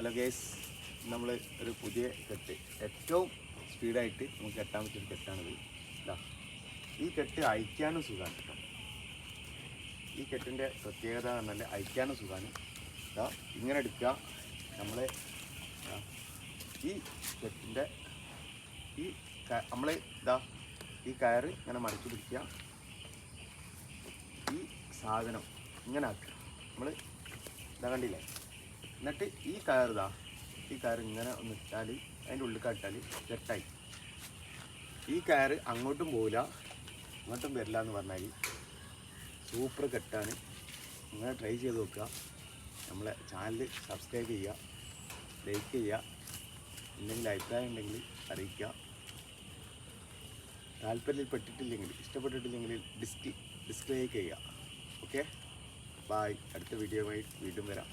Hello guys, നമ്മൾ ഒരു പുതിയ കെട്ട് ഏറ്റവും സ്പീഡായിട്ട് നമുക്ക് കെട്ടാൻ പറ്റിയൊരു കെട്ടാണിത്. ഇതാ, ഈ കെട്ട് അയക്കാനും സുഖമാണ് കേട്ടോ. ഈ കെട്ടിൻ്റെ പ്രത്യേകത എന്ന് പറഞ്ഞാൽ അയക്കാനും സുഖമാണ്. ഇതാ ഇങ്ങനെ എടുക്കുക, നമ്മൾ ഈ കെട്ടിൻ്റെ നമ്മൾ ഇതാ ഈ കയറ് ഇങ്ങനെ മടക്കി പിടിക്കുക, ഈ സാധനം ഇങ്ങനെ ആക്കുക. നമ്മൾ ഇതാ കണ്ടില്ലേ, എന്നിട്ട് ഈ കയർ ഇങ്ങനെ ഒന്ന് ഇട്ടാൽ അതിൻ്റെ ഉള്ളിൽ ഇട്ടാൽ കെട്ടായി. ഈ കയർ അങ്ങോട്ടും പോവില്ല ഇങ്ങോട്ടും വരില്ല എന്ന് പറഞ്ഞാൽ സൂപ്പർ കെട്ടാണ്. ഇങ്ങനെ ട്രൈ ചെയ്ത് നോക്കുക. നമ്മളെ ചാനൽ സബ്സ്ക്രൈബ് ചെയ്യുക, ലൈക്ക് ചെയ്യുക, എന്തെങ്കിലും അഭിപ്രായം ഉണ്ടെങ്കിൽ അറിയിക്കുക. താല്പര്യപ്പെട്ടിട്ടില്ലെങ്കിൽ ഇഷ്ടപ്പെട്ടിട്ടില്ലെങ്കിൽ ഡിസ്ലൈക്ക് ചെയ്യുക. Okay, bye. അടുത്ത വീഡിയോയുമായി വീണ്ടും വരാം.